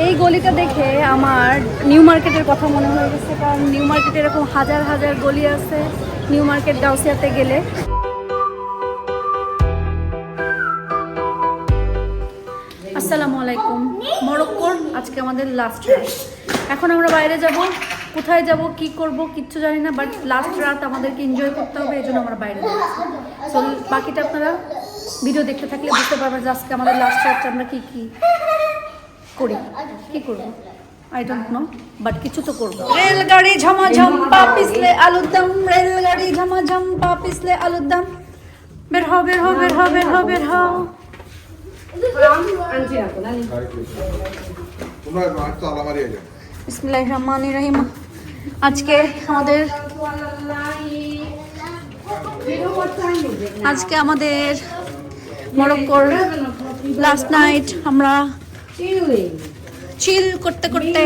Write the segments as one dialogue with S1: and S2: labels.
S1: এই গলিটা দেখে আমার নিউ মার্কেটের কথা মনে হয়ে গেছে, কারণ নিউ মার্কেটে এরকম হাজার হাজার গলি আছে নিউ মার্কেট গাউসিয়াতে গেলে। আসসালামু আলাইকুম। মরক্কোর আজকে আমাদের লাস্ট রাত। এখন আমরা বাইরে যাব, কোথায় যাব, কি করব কিচ্ছু জানি না, বাট লাস্ট রাত আমাদেরকে এনজয় করতে হবে, এই জন্য আমরা বাইরে যাচ্ছি। সো বাকিটা আপনারা ভিডিও দেখতে থাকলে বুঝতে পারবেন যে আজকে আমাদের লাস্ট রাতটা আমরা কি কি করি, কি করবো আই ডোন্ট নো, বাট কিছু তো করবো। রেলগাড়ি ঝমাঝম পা পিছলে আলুর দম, রেলগাড়ি ঝমাঝম পা পিছলে আলুর দম। বের হও বের হও বের হও বের হও বের হও। বিসমিল্লাহির রহমানির রহিম। আজকে আমাদের মরক্কোর লাস্ট নাইট। আমরা চিল করতে করতে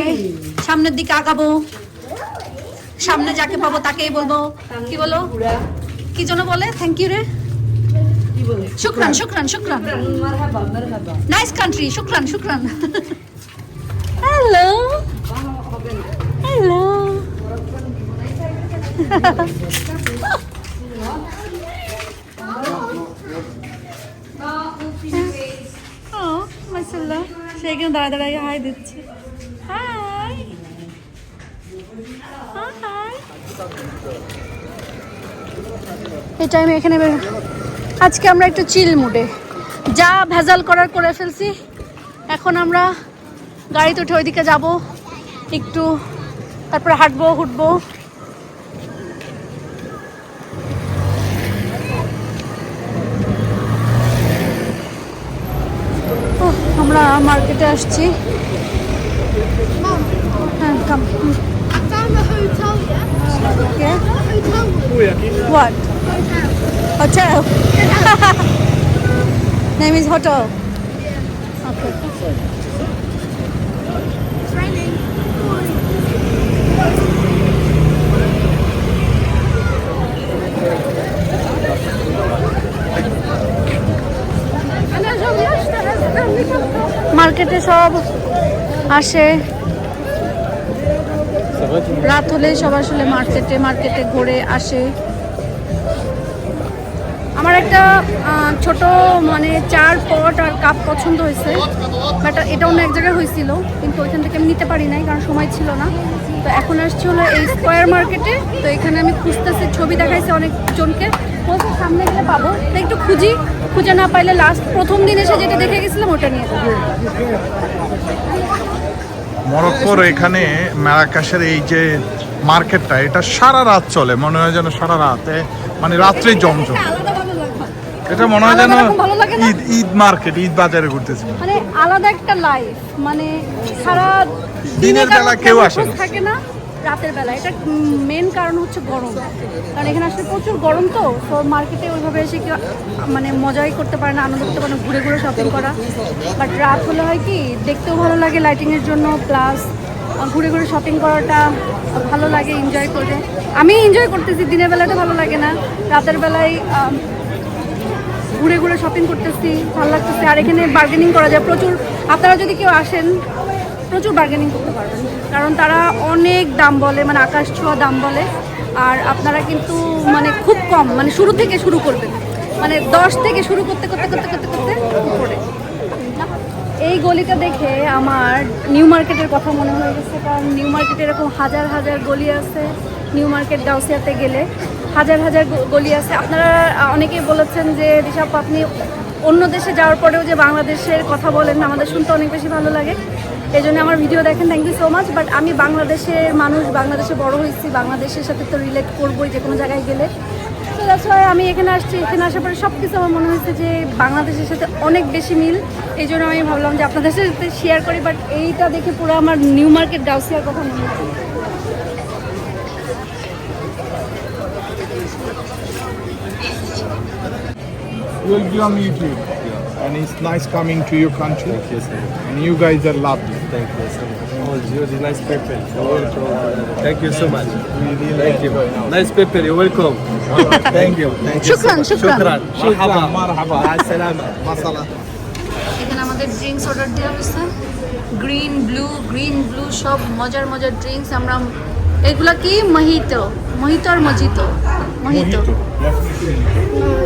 S1: সামনের দিকে আগাবো। সামনে যাকে পাবো তাকেই বলবো কি বলো, কি জন্য বলে থ্যাংক ইউ রে, শুকরান শুকরান শুকরান, নাইস কান্ট্রি, শুকরান শুকরান। Hello hello. মাশাআল্লাহ, সে এখানে দাঁড়ায় দাঁড়ায় হাই দিচ্ছে। Hi hi. এই টাইমে এখানে আজকে আমরা একটু চিল মুডে, যা ভেজাল করার করে ফেলছি। এখন আমরা গাড়িতে উঠে ওইদিকে যাব একটু, তারপরে হাঁটবো হুটবো। আমরা মার্কেটে আসছি। হ্যাঁ কাম। Okay. What? Hotel. Name is hotel. Okay. It's raining. মার্কেটে সব আসে, রাত হলে সব আসলে মার্কেটে ঘুরে আসে। আমার একটা ছোট মানে চার পট আর কাপ পছন্দ হয়েছে, বাট এটা অন্য এক জায়গায় হয়েছিল, কিন্তু ওইখান থেকে আমি নিতে পারি নাই কারণ সময় ছিল না। তো এখন আসছি হলো এই স্কোয়ার মার্কেটে। তো এখানে আমি খুঁজতেছি, ছবি দেখাইছি অনেকজনকে, বলছে সামনে গেলে পাবো। তো একটু খুঁজে না পাইলে লাস্ট প্রথম দিন এসে যেটা দেখে গেছিলাম ওটা নিয়ে যাবো।
S2: মরক্কোর এখানে মারাকাশের এই যে মার্কেটটা, এটা সারা রাত চলে, মনে হয় যেন সারা রাতে, মানে রাত্রে জমজম। এটা মনে হয় যেন ঈদ মার্কেট, ঈদ বাজারে ঘুরতেছি,
S1: মানে আলাদা একটা লাইফ। মানে সারা
S2: দিনের বেলা কেউ আসে
S1: থাকে না, রাতের বেলা। এটা মেন কারণ হচ্ছে গরম, কারণ এখানে আসলে প্রচুর গরম। তো মার্কেটে ওইভাবে এসে কেউ মানে মজাই করতে পারে না, আনন্দ করতে পারে না, ঘুরে ঘুরে শপিং করা। বাট রাত হলে হয় কি, দেখতেও ভালো লাগে লাইটিংয়ের জন্য, প্লাস ঘুরে ঘুরে শপিং করাটা ভালো লাগে, এনজয় করে। আমি এনজয় করতেছি, দিনের বেলাতে ভালো লাগে না, রাতের বেলায় ঘুরে ঘুরে শপিং করতেছি, ভালো লাগতেছে। আর এখানে বার্গেনিং করা যায় প্রচুর। আপনারা যদি কেউ আসেন প্রচুর বার্গেনিং করতে পারবেন, কারণ তারা অনেক দাম বলে, মানে আকাশ ছোঁয়া দাম বলে। আর আপনারা কিন্তু মানে খুব কম, মানে শুরু থেকে শুরু করবেন, মানে 10 থেকে শুরু করতে করতে করতে করতে করতে উপরে। এই গলিটা দেখে আমার নিউ মার্কেটের কথা মনে হয়ে গেছে, কারণ নিউ মার্কেটে এরকম হাজার হাজার গলি আছে নিউ মার্কেট গাউসিয়াতে গেলে, হাজার হাজার গলি আছে। আপনারা অনেকেই বলেছেন যে ঋষভ আপনি অন্য দেশে যাওয়ার পরেও যে বাংলাদেশের কথা বলেন, আমাদের শুনতে অনেক বেশি ভালো লাগে, এই জন্য আমার ভিডিও দেখেন, thank you so much. But আমি বাংলাদেশের মানুষ, বাংলাদেশে বড় হয়েছি, বাংলাদেশের সাথে তো রিলেট করবোই যে কোনো জায়গায় গেলে। তো দ্যাটস ওয়াই আমি এখানে আসছি। এখানে আসার পরে সব কিছু আমার মনে হয়েছে যে বাংলাদেশের সাথে অনেক বেশি মিল, এই জন্য আমি ভাবলাম যে আপনাদের সাথে শেয়ার করি। বাট এইটা দেখে পুরো আমার নিউ মার্কেট গাউসিয়ার কথা মনে হচ্ছে।
S2: Welcome YouTube, and it's nice coming to your country.
S3: Thank you, sir.
S2: And you guys are lovely.
S3: Thank you, sir. Oh, you're the nice people. Thank you so much. Thank you. Nice people. You're welcome.
S2: Thank you.
S1: শুকরান শুকরান।
S2: مرحبا.
S3: مع السلامة.
S2: Masala.
S1: এখানে আমাদের drinks order দেওয়া হয়েছে, green blue সব মজার মজার drinks. আমরা এগুলা কি মহিতো আর মজিতো। মহিতো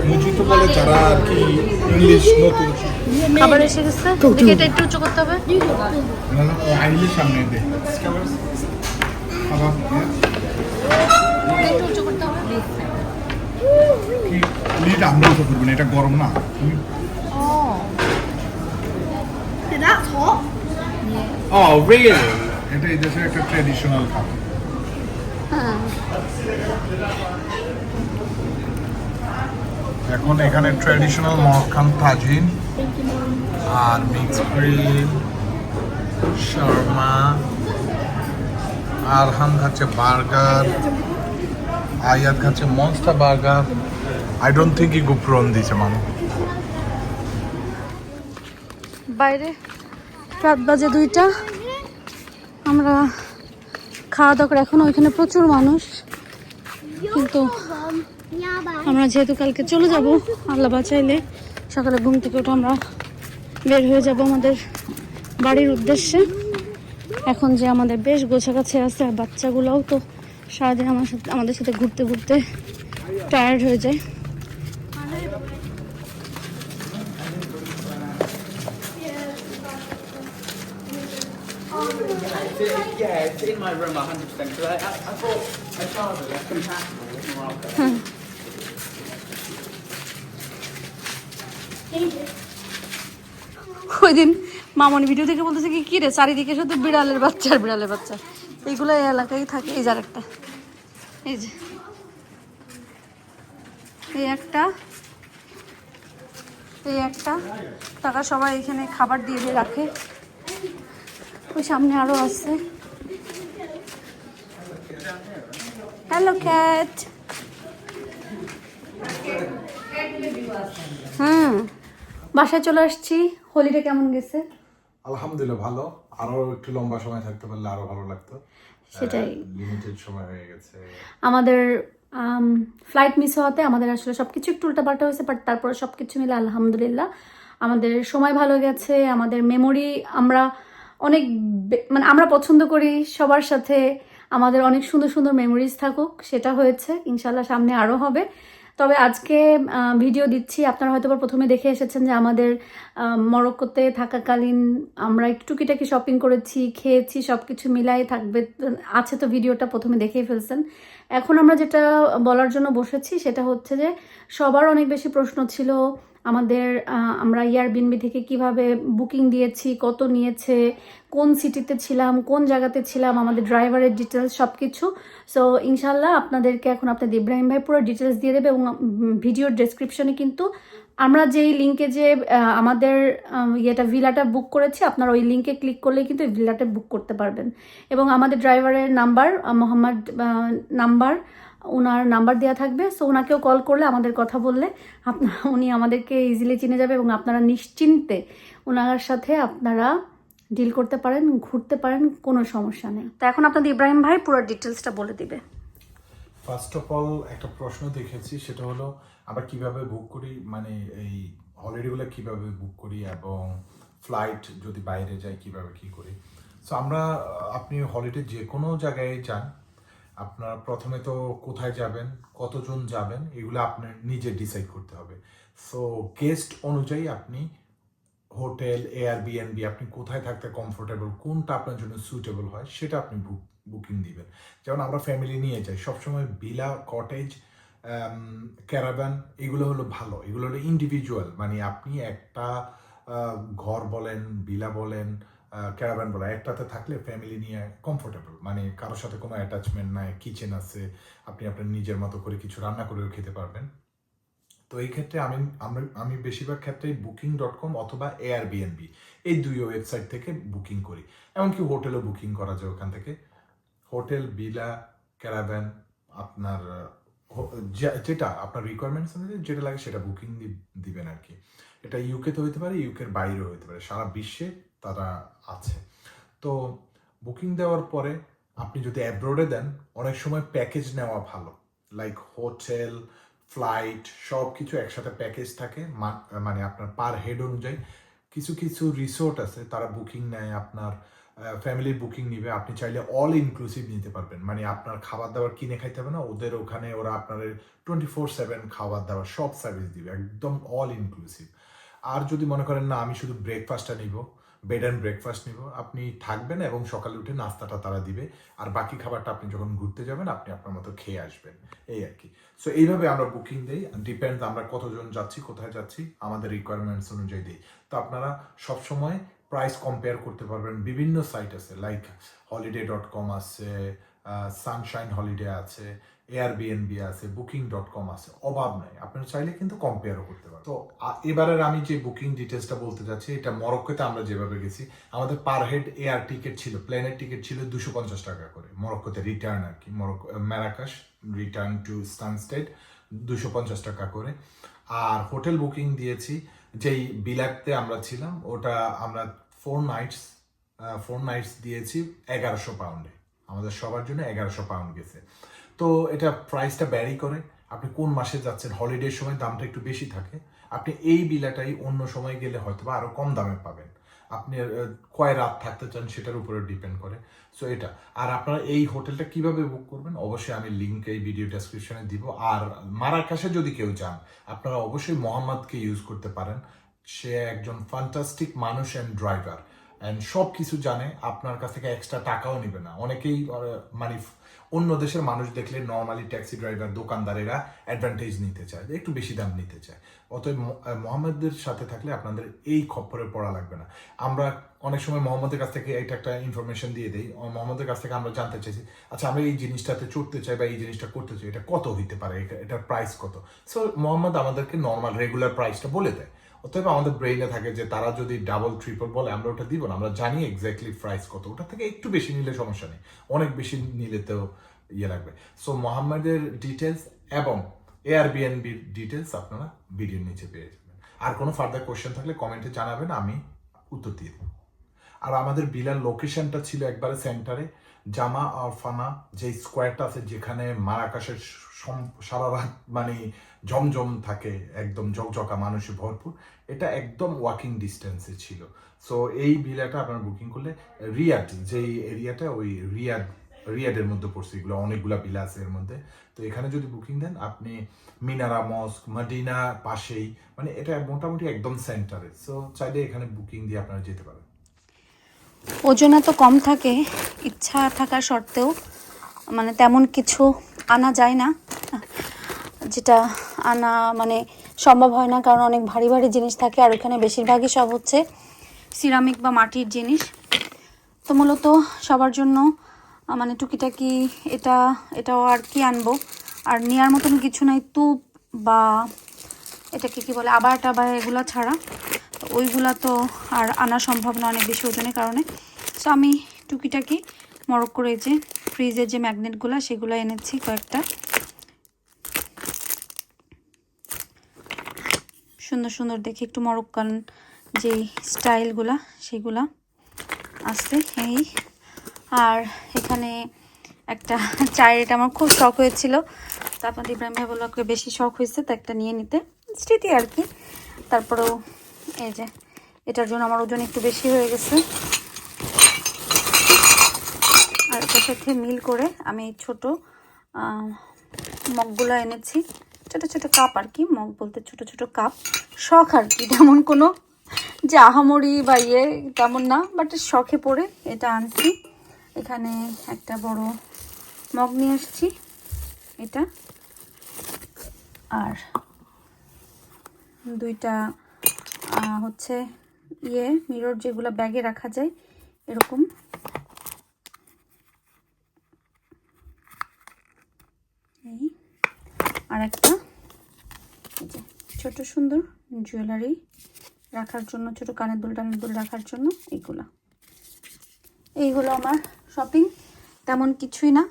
S2: মুজিতো বলে যারা আর কি ইংলিশ নতুন
S1: খাবার এসে গেছে, দেখে এটা একটু উঁচু করতে হবে।
S2: আইলে সামনে দে খাবার
S1: একটু উঁচু করতে হবে।
S2: লিড আমরা উঠে করবো না, এটা গরম না।
S3: Oh, really?
S2: এটা এই দেশের একটা ট্র্যাডিশনাল খাবার।
S1: হ্যাঁ,
S2: এখন এখানে ট্র্যাডিশনাল মক্কান তাজিন আর মিক্স গ্রিল শর্মা, আরহাম খাচ্ছে বার্গার, আয়াত খাচ্ছে monster burger. I don't think ই গুপ্রন দিছে মামা।
S1: বাইরে রাত বাজে 2টা, আমরা খাওয়া দাওয়া করে এখন ওইখানে প্রচুর মানুষ, কিন্তু আমরা যেহেতু কালকে চলে যাব, আল্লাহ বাঁচাইলে সকালে ঘুম থেকে উঠে আমরা বের হয়ে যাব আমাদের বাড়ির উদ্দেশ্যে। এখন যে আমাদের বেশ গোছাগাছি আছে, আর বাচ্চাগুলোও তো সারাদিন আমাদের সাথে ঘুরতে ঘুরতে টায়ার্ড হয়ে যায়।
S4: Yeah, it's in my room 100%. Because I thought my charger was compatible with Morocco.
S1: ওই দিন মামনি ভিডিও থেকে বলতেছে কি রে চারিদিকে শুধু বিড়ালের বাচ্চা। এইগুলো এই এলাকায় থাকে। এই যে আরেকটা, এই যে এই একটা তারা সবাই এখানে খাবার দিয়ে রাখে। ওই সামনে আরো আছে। Hello cat. বাসায় চলে আসছি। হোলিডে কেমন গেছে?
S2: আলহামদুলিল্লাহ ভালো। আরো একটু লম্বা সময় থাকতে পারলে আরো ভালো লাগতো।
S1: সেটাই,
S2: লিমিটেড সময় হয়ে গেছে
S1: আমাদের ফ্লাইট মিস হওয়াতে আমাদের আসলে সবকিছু একটু উল্টাপাল্টা হয়েছে, বাট তারপরে সবকিছু মিলে আলহামদুলিল্লাহ আমাদের সময় ভালো গেছে। আমাদের মেমোরি আমরা অনেক মানে আমরা পছন্দ করি সবার সাথে আমাদের অনেক সুন্দর সুন্দর মেমোরিজ থাকুক, সেটা হয়েছে। ইনশাল্লাহ সামনে আরও হবে। তবে আজকে ভিডিও দিচ্ছি, আপনারা হয়তো প্রথমে দেখে এসেছেন যে আমাদের মরক্কোতে থাকাকালীন আমরা একটু টুকিটাকি শপিং করেছি, খেয়েছি, সব কিছু মিলাই থাকবে আছে, তো ভিডিওটা প্রথমে দেখেই ফেলছেন। এখন আমরা যেটা বলার জন্য বসেছি সেটা হচ্ছে যে সবার অনেক বেশি প্রশ্ন ছিল আমাদের, আমরা এয়ারবিএনবি থেকে কিভাবে বুকিং দিয়েছি, কত নিয়েছে, কোন সিটিতে ছিলাম, কোন জায়গাতে ছিলাম, আমাদের ড্রাইভারের ডিটেলস সব কিছু। সো ইনশাল্লাহ আপনাদেরকে এখন আপনাদের ইব্রাহিম ভাই পুরো ডিটেলস দিয়ে দেবে, এবং ভিডিওর ডেসক্রিপশনে কিন্তু আমরা যেই লিঙ্কে যে আমাদের ভিলাটা বুক করেছি, আপনারা ওই লিঙ্কে ক্লিক করলে কিন্তু ভিলাটা বুক করতে পারবেন। এবং আমাদের ড্রাইভারের নাম্বার মোহাম্মদ নাম্বার, ওনার নাম্বার দেওয়া থাকবে। সো ওনাকেও কল করলে, আমাদের কথা বললে উনি আমাদেরকে ইজিলি চিনে যাবে, এবং আপনারা নিশ্চিন্তে ওনার সাথে আপনারা ডিল করতে পারেন, ঘুরতে পারেন, কোনো সমস্যা নেই। তো এখন আপনাদের ইব্রাহিম ভাই পুরো ডিটেলসটা বলে দিবে।
S2: ফার্স্ট অফ অল একটা প্রশ্ন দেখেছি, সেটা হলো আমরা কিভাবে বুক করি, মানে এই হলিডেগুলো কিভাবে বুক করি, এবং ফ্লাইট যদি বাইরে যাই কিভাবে কি করি। সো আপনি হলিডে যে কোনো জায়গায় যান, আপনার প্রথমে তো কোথায় যাবেন, কতজন যাবেন, এগুলো আপনার নিজে ডিসাইড করতে হবে। সো গেস্ট অনুযায়ী আপনি হোটেল, এয়ারবিএনবি, আপনি কোথায় থাকতে কমফোর্টেবল, কোনটা আপনার জন্য সুইটেবল হয় সেটা আপনি বুকিং দিবেন। যেমন আমরা ফ্যামিলি নিয়ে যাই, সবসময় ভিলা, কটেজ, ক্যারাভান এগুলো হলো ভালো, এগুলো হলো ইন্ডিভিজুয়াল, মানে আপনি একটা ঘর বলেন, ভিলা বলেন, ক্যারাভান বলেন, একটাতে থাকলে ফ্যামিলি নিয়ে কমফোর্টেবল, মানে কারোর সাথে কোনো অ্যাটাচমেন্ট নাই, কিচেন আছে, আপনি আপনার নিজের মতো করে কিছু রান্না করেও খেতে পারবেন। তো এই ক্ষেত্রে আমি বেশিরভাগ ক্ষেত্রেই বুকিং.com অথবা এয়ারবিএনবি এই দুই ওয়েবসাইট থেকে বুকিং করি। এমনকি হোটেলও বুকিং করা যায় ওখান থেকে। হোটেল, ভিলা, ক্যারাভান আপনার যেটা আপনার রিকোয়ারমেন্টস অনুযায়ী যেটা লাগে সেটা বুকিং দিবেন আর কি। এটা ইউকেতে হইতে পারে, ইউকের বাইরেও হইতে পারে, সারা বিশ্বে তারা আছে। তো বুকিং দেওয়ার পরে আপনি যদি অ্যাব্রোডে দেন, অনেক সময় প্যাকেজ নেওয়া ভালো, লাইক হোটেল, ফ্লাইট সব কিছু একসাথে প্যাকেজ থাকে, মানে আপনার পার হেড অনুযায়ী কিছু কিছু রিসোর্ট আছে তারা বুকিং নেয়, আপনার ফ্যামিলির বুকিং নিবে, আপনি চাইলে অল ইনক্লুসিভ নিতে পারবেন, মানে আপনার খাবার দাবার কিনে খাইতে হবে না, ওদের ওখানে ওরা আপনার 24/7 খাবার দাবার সব সার্ভিস দিবে, একদম অল ইনক্লুসিভ। আর যদি মনে করেন না আমি শুধু ব্রেকফাস্টটা নিব, বেড অ্যান্ড ব্রেকফাস্ট নিব, আপনি থাকবেন এবং সকালে উঠে নাস্তাটা তারা দিবে, আর বাকি খাবারটা আপনি যখন ঘুরতে যাবেন আপনি আপনার মতো খেয়ে আসবেন, এই আর কি। সো এইভাবে আমরা বুকিং দিই, ডিপেন্ড আমরা কতজন যাচ্ছি, কোথায় যাচ্ছি, আমাদের রিকোয়ারমেন্টস অনুযায়ী দিই। তো আপনারা সবসময় প্রাইস কম্পেয়ার করতে পারবেন, বিভিন্ন সাইট আছে লাইক holiday.com আছে, সানশাইন হলিডে আছে, Airbnb আছে, booking.com আছে, অভাব নাই, আপনারা চাইলে কিন্তু কম্পেয়ারও করতে পারেন। তো এবারের আমি যে বুকিং ডিটেলসটা বলতে যাচ্ছি, এটা মরক্কোতে আমরা যেভাবে গেছি, আমাদের পার হেড এয়ার টিকিট ছিল, প্লেনের টিকিট ছিল 250 টাকা করে, মরক্কোতে রিটার্ন আর কি, মরক্কো ম্যারাকাশ রিটার্ন টু স্টানস্টেড 250 টাকা করে। আর হোটেল বুকিং দিয়েছি, যেই বিলাতে আমরা ছিলাম ওটা আমরা 4 নাইটস দিয়েছি 1100 পাউন্ডে, আমাদের সবার জন্য 1100 পাউন্ড গেছে। তো এটা প্রাইসটা ব্যারি করে, আপনি কোন মাসে যাচ্ছেন, হলিডের সময় দামটা একটু বেশি থাকে, আপনি এই বিলাটাই অন্য সময় গেলে হয়তো বা আরো কম দামে পাবেন, আপনি কয় রাত থাকতে চান সেটার উপরে ডিপেন্ড করে। সো এটা, আর আপনারা এই হোটেলটা কিভাবে বুক করবেন অবশ্যই আমি লিঙ্ক এই ভিডিও ডেসক্রিপশনে দিব। আর মারাকাশে যদি কেউ যান আপনারা অবশ্যই মোহাম্মদকে ইউজ করতে পারেন, সে একজন ফ্যান্টাস্টিক মানুষ অ্যান্ড ড্রাইভার অ্যান্ড সব কিছু জানে, আপনার কাছ থেকে এক্সট্রা টাকাও নেবে না। অনেকেই মানে অন্য দেশের মানুষ দেখলে নর্মালি ট্যাক্সি ড্রাইভার দোকানদারেরা অ্যাডভান্টেজ নিতে চায়, একটু বেশি দাম নিতে চায়, অতএব মোহাম্মদের সাথে থাকলে আপনাদের এই খপ্পরে পড়া লাগবে না। আমরা অনেক সময় মোহাম্মদের কাছ থেকে এটা একটা ইনফরমেশন দিয়ে দিই, মোহাম্মদের কাছ থেকে আমরা জানতে চাইছি, আচ্ছা আমরা এই জিনিসটাতে চড়তে চাই বা এই জিনিসটা করতে চাই, এটা কত হইতে পারে, এটার প্রাইস কত। সো মোহাম্মদ আমাদেরকে নর্মাল রেগুলার প্রাইসটা বলে দেয়, অতএব আমাদের ব্রেইনে থাকে যে তারা যদি ডাবল ট্রিপল বলে আমরা ওটা দিব না, আমরা জানি এক্স্যাক্টলি প্রাইস কত, ওটা থেকে একটু বেশি নিলে সমস্যা নেই, অনেক বেশি নিলে তো ইয়ে লাগবে। সো মোহাম্মদের ডিটেলস এবং এয়ারবিএনবির ডিটেলস আপনারা ভিডিওর নিচে পেয়ে যাবেন। আর কোনো ফার্দার কোয়েশ্চেন থাকলে কমেন্টে জানাবেন, আমি উত্তর দিয়ে দেব। আর আমাদের বিলার লোকেশনটা ছিল একবারে সেন্টারে, জামা আর ফানা যে স্কোয়ারটা আছে, যেখানে মারাকাশের সারা রাত মানে জমজম থাকে, একদম ঝকঝকা মানুষে ভরপুর, এটা একদম ওয়াকিং ডিস্টেন্সে ছিল। সো এই ভিলাটা আপনারা বুকিং করলে রিয়াদ যেই এরিয়াটা, ওই রিয়াদের মধ্যে পড়ছে, এগুলো অনেকগুলা ভিলা আছে এর মধ্যে। তো এখানে যদি বুকিং দেন আপনি মিনারা মস্ক মদিনা পাশেই, মানে এটা মোটামুটি একদম সেন্টারে। সো চাইলে এখানে বুকিং দিয়ে আপনারা যেতে পারেন।
S1: ওজন এত কম থাকে, ইচ্ছা থাকা সত্ত্বেও মানে তেমন কিছু আনা যায় না, যেটা আনা মানে সম্ভব হয় না, কারণ অনেক ভারী ভারী জিনিস থাকে, আর ওখানে বেশিরভাগই সব হচ্ছে সিরামিক বা মাটির জিনিস। তো মূলত সবার জন্য মানে টুকিটাকি এটাও আর কি আনবো, আর নেওয়ার মতন কিছু নাই, তুপ বা এটাকে কি বলে আবার টাবার এগুলো ছাড়া, তো ওইগুলা তো আর আনা সম্ভব না অনেক বেশি ওজনের কারণে। সো আমি টুকিটাকি মরক্কোর এই যে ফ্রিজের যে ম্যাগনেটগুলো সেগুলো এনেছি কয়েকটা, সুন্দর সুন্দর দেখে একটু মরক্কান যে স্টাইলগুলা সেগুলা আছে এই। আর এখানে একটা চায়ের, এটা আমার খুব শখ হয়েছিল, তো আপনাদের ইব্রাহিম ভাই বললো বেশি শখ হয়েছে তো একটা নিয়ে নিতে, স্মৃতি আর কি। তারপরেও এই যে এটার জন্য আমার ওজন একটু বেশি হয়ে গেছে। আর এটার সাথে মিল করে আমি এই ছোটো মগগুলো এনেছি, ছোটো ছোটো কাপ আর কি, মগ বলতে ছোটো ছোটো কাপ, শখ আর কি, তেমন কোনো যে আহামরি বা ইয়ে তেমন না, বাট শখে পড়ে এটা আনছি। এখানে একটা বড় মগ নিয়ে আসছি এটা, আর দুইটা হচ্ছে ইয়ে মিরর যেগুলো ব্যাগে রাখা যায় এরকম, এই আর একটা এই যে ছোট সুন্দর জুয়েলারি রাখার জন্য, ছোট কানের দুল টানের দুল রাখার জন্য এইগুলা। এই হলো আমার শপিং, তেমন কিছুই না,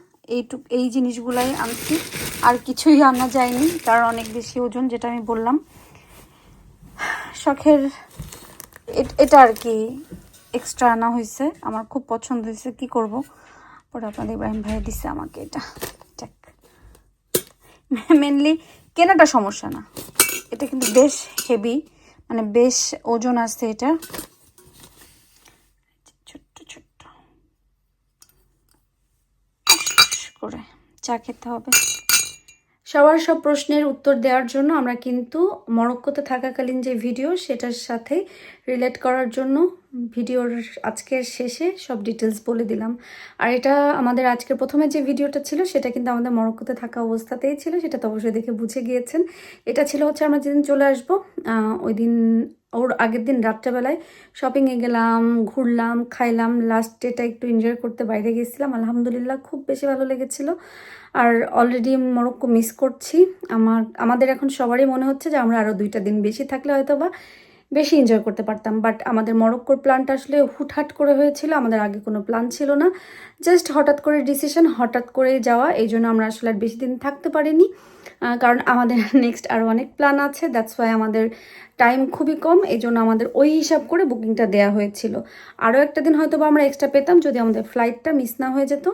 S1: এই জিনিসগুলাই আনছি, আর কিছুই আনা যায়নি কারণ অনেক বেশি ওজন, যেটা আমি বললাম শখের এটা আর কি এক্সট্রা আনা হয়েছে, আমার খুব পছন্দ হয়েছে, কি করব, পরে আপনাদের ইব্রাহিম ভাই দিছে আমাকে এটা। মেনলি কেনাটা সমস্যা না, এটা কিন্তু বেশ হেভি, মানে বেশ ওজন আছে এটা, ছোট্ট ছোট্ট করে চা খেতে হবে। সবার সব প্রশ্নের উত্তর দেওয়ার জন্য আমরা কিন্তু মরক্কোতে থাকাকালীন যে ভিডিও সেটার সাথে রিলেট করার জন্য ভিডিওর আজকের শেষে সব ডিটেলস বলে দিলাম। আর এটা আমাদের আজকের প্রথমে যে ভিডিওটা ছিল সেটা কিন্তু আমাদের মরক্কোতে থাকা অবস্থাতেই ছিল, সেটা তো অবশ্যই দেখে বুঝে গিয়েছেন। এটা ছিল হচ্ছে আমরা যেদিন চলে আসবো ওই দিন, ওর আগের দিন রাত্রেবেলায় শপিংয়ে গেলাম, ঘুরলাম, খাইলাম, লাস্ট ডেটা একটু এনজয় করতে বাইরে গেছিলাম। আলহামদুলিল্লাহ খুব বেশি ভালো লেগেছিলো। আর অলরেডি মরক্কো মিস করছি। আমাদের এখন সবারই মনে হচ্ছে যে আমরা আরও 2টা দিন বেশি থাকলে হয়তো বা বেশি এনজয় করতে পারতাম। বাট আমাদের মরক্কোর প্ল্যানটা আসলে হুটহাট করে হয়েছিল, আমাদের আগে কোনো প্ল্যান ছিল না, জাস্ট হঠাৎ করে ডিসিশন, হঠাৎ করে যাওয়া। এই জন্য আমরা আসলে আর বেশি দিন থাকতে পারিনি, কারণ আমাদের নেক্সট আরও অনেক প্ল্যান আছে। দ্যাটস ওয়াই আমাদের টাইম খুবই কম, এই জন্য আমাদের ওই হিসাব করে বুকিংটা দেওয়া হয়েছিল। আরও একটা দিন হয়তো বা আমরা এক্সট্রা পেতাম যদি আমাদের ফ্লাইটটা মিস না হয়ে যেত।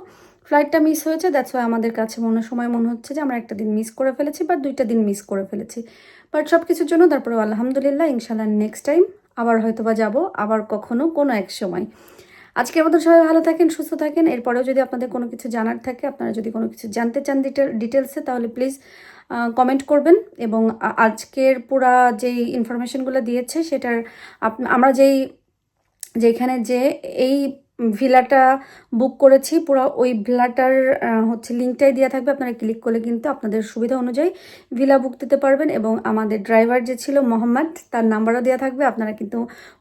S1: ফ্লাইটটা মিস হয়েছে, দ্যাটস ওয়াই আমাদের কাছে সময় মনে হচ্ছে যে আমরা একটা দিন মিস করে ফেলেছি বা 2টা দিন মিস করে ফেলেছি। বাট সব কিছুর জন্য তারপরে আলহামদুলিল্লাহ, ইনশাল্লাহ নেক্সট টাইম আবার হয়তো বা যাবো, আবার কখনো কোনো এক সময়। আজকের মতো সবাই ভালো থাকেন, সুস্থ থাকেন। এরপরেও যদি আপনাদের কোনো কিছু জানার থাকে, আপনারা যদি কোনো কিছু জানতে চান ডিটেলসে, তাহলে প্লিজ কমেন্ট করবেন। এবং আজকের পুরা যেই ইনফরমেশনগুলো দিয়েছে সেটার আমরা যেখানে যে এই ভিলাটা বুক করেছি, পুরো ওই ভিলাটার হচ্ছে লিঙ্কটাই দেওয়া থাকবে, আপনারা ক্লিক করলে কিন্তু আপনাদের সুবিধা অনুযায়ী ভিলা বুক দিতে পারবেন। এবং আমাদের ড্রাইভার যে ছিল মোহাম্মদ, তার নাম্বারও দেওয়া থাকবে, আপনারা কিন্তু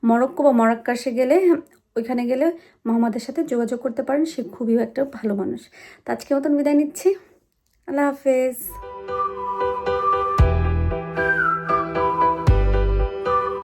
S1: মরক্কো বা মরাক্কাশে গেলে, ওইখানে গেলে মোহাম্মদের সাথে যোগাযোগ করতে পারেন, সে খুবই একটা ভালো মানুষ। তো আজকের মতন বিদায় নিচ্ছি, আল্লাহ হাফেজ।